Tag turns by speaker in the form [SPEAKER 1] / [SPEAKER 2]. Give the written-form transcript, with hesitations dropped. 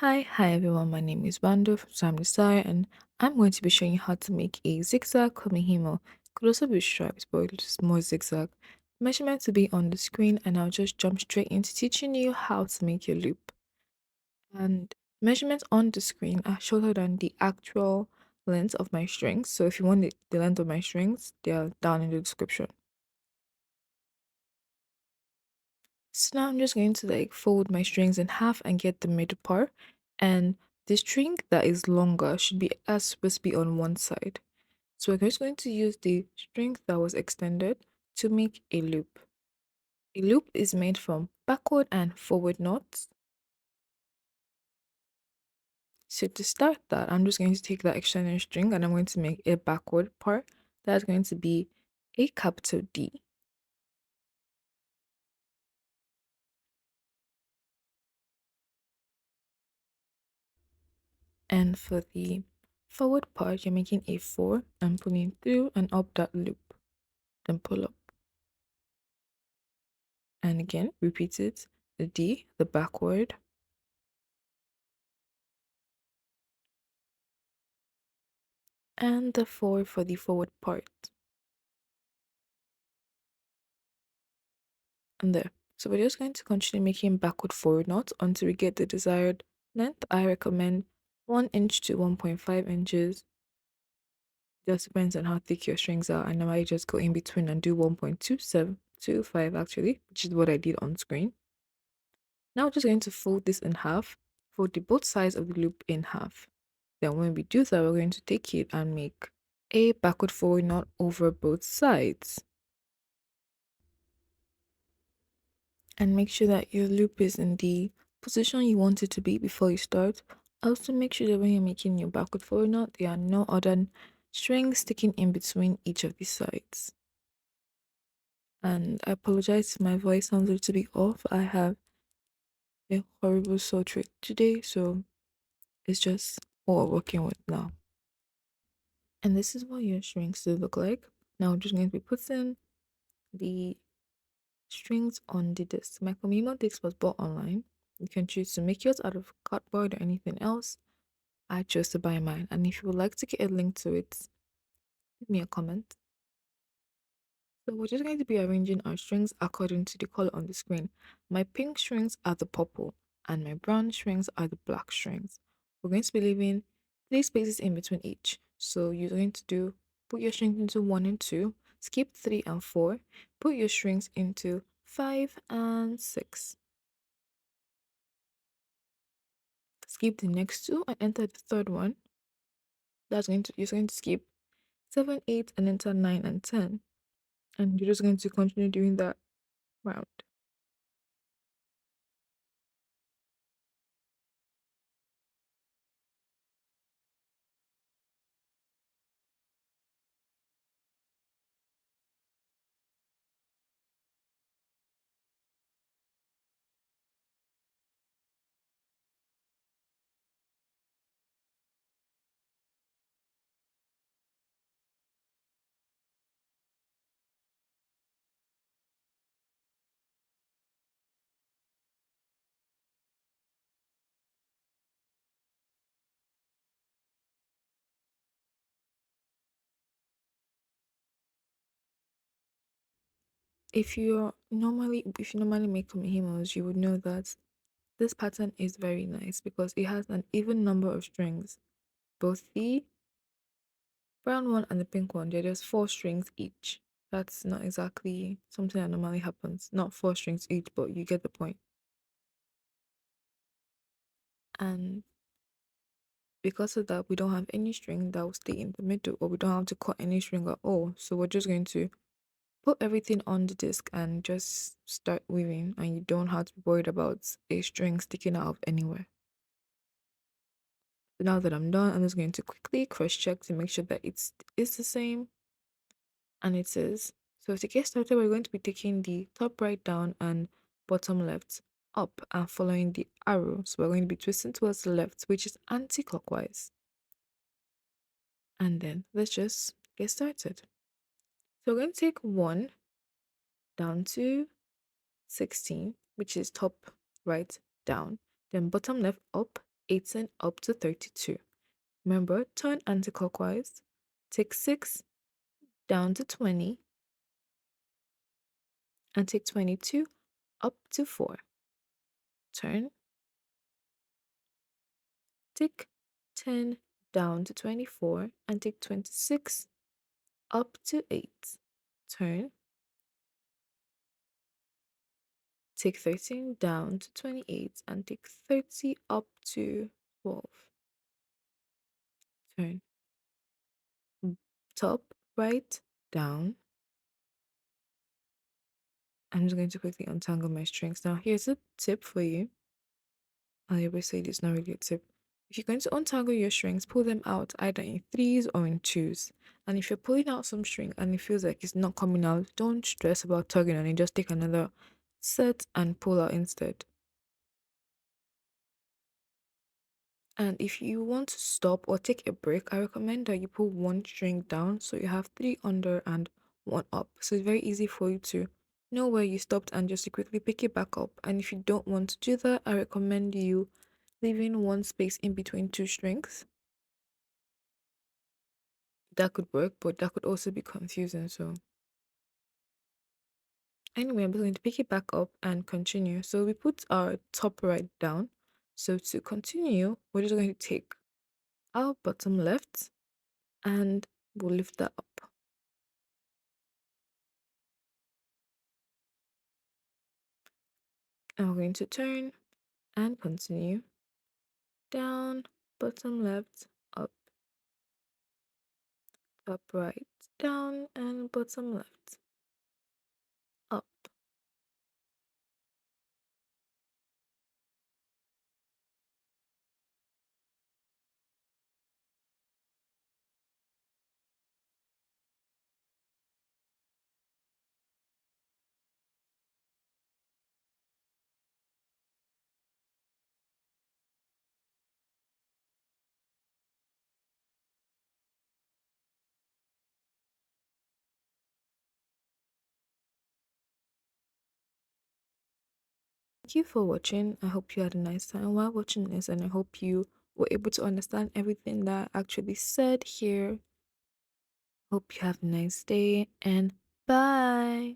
[SPEAKER 1] Hi everyone. My name is Bando from Sam Desire, and I'm going to be showing you how to make a zigzag Kumihimo. Could also be stripes, but it's more zigzag. Measurement to be on the screen, and I'll just jump straight into teaching you how to make your loop. And measurements on the screen are shorter than the actual length of my strings. So if you want the length of my strings, they are down in the description. So now I'm just going to fold my strings in half and get the middle part. And the string that is longer should be as supposed to be on one side. So we're just going to use the string that was extended to make a loop. A loop is made from backward and forward knots. So to start that, I'm just going to take that extended string and I'm going to make a backward part. That's going to be a capital D. And for the forward part, you're making a 4 and pulling through and up that loop. Then pull up. And again, repeat it. The D, the backward, and the 4 for the forward part. And there. So we're just going to continue making backward forward knots until we get the desired length. I recommend 1 inch to 1.5 inches. Just depends on how thick your strings are. And I might just go in between and do 1.2725 actually, which is what I did on screen. Now we're just going to fold this in half, fold the both sides of the loop in half. Then when we do that, we're going to take it and make a backward forward knot over both sides. And make sure that your loop is in the position you want it to be before you start. Also make sure that when you're making your backward forward knot, there are no other strings sticking in between each of the sides. And I apologize if my voice sounds a little bit off. I have a horrible sore throat today, so it's just what we're working with now. And this is what your strings should look like. Now I'm just going to be putting the strings on the disc. My Kumihimo disc was bought online. You can choose to make yours out of cardboard or anything else. I chose to buy mine, and if you would like to get a link to it, leave me a comment. So we're just going to be arranging our strings according to the color on the screen. My pink strings are the purple, and my brown strings are the black strings. We're going to be leaving 3 spaces in between each. So you're going to put your strings into 1 and 2, skip 3 and 4, put your strings into 5 and 6. Skip the next two and enter the third one. You're going to skip 7, 8, and enter 9 and 10. And you're just going to continue doing that round. If you normally make kumihimos, you would know that this pattern is very nice because it has an even number of strings. Both the brown one and the pink one, they're just 4 strings each. That's not exactly something that normally happens. Not 4 strings each, but you get the point. And because of that, we don't have any string that will stay in the middle, or we don't have to cut any string at all. So we're just going to put everything on the disc and just start weaving, and you don't have to be worried about a string sticking out of anywhere. So now that I'm done, I'm just going to quickly cross check to make sure that it's the same, and it is. So to get started, we're going to be taking the top right down and bottom left up and following the arrow. So we're going to be twisting towards the left, which is anti-clockwise. And then let's just get started. So we're going to take 1 down to 16, which is top right down, then bottom left up 18 up to 32. Remember, turn anti-clockwise. Take 6 down to 20 and take 22 up to 4. Turn. Take 10 down to 24 and take 26 up to 8. Turn. Take 13 down to 28 and take 30 up to 12. Turn. Top, right, down. I'm just going to quickly untangle my strings. Now, here's a tip for you. I always say this, not really a tip. If you're going to untangle your strings, pull them out either in threes or in twos. And if you're pulling out some string and it feels like it's not coming out, don't stress about tugging on it. Just take another set and pull out instead. And if you want to stop or take a break, I recommend that you pull one string down so you have three under and one up. So it's very easy for you to know where you stopped and just to quickly pick it back up. And if you don't want to do that, I recommend you leaving one space in between two strings. That could work, but that could also be confusing. So anyway, I'm going to pick it back up and continue. So we put our top right down. So to continue, we're just going to take our bottom left and we'll lift that up. And we're going to turn and continue. Down, bottom left, up, top right, down, and bottom left, up. Thank you for watching. I hope you had a nice time while watching this, and I hope you were able to understand everything that I actually said here. Hope you have a nice day and bye.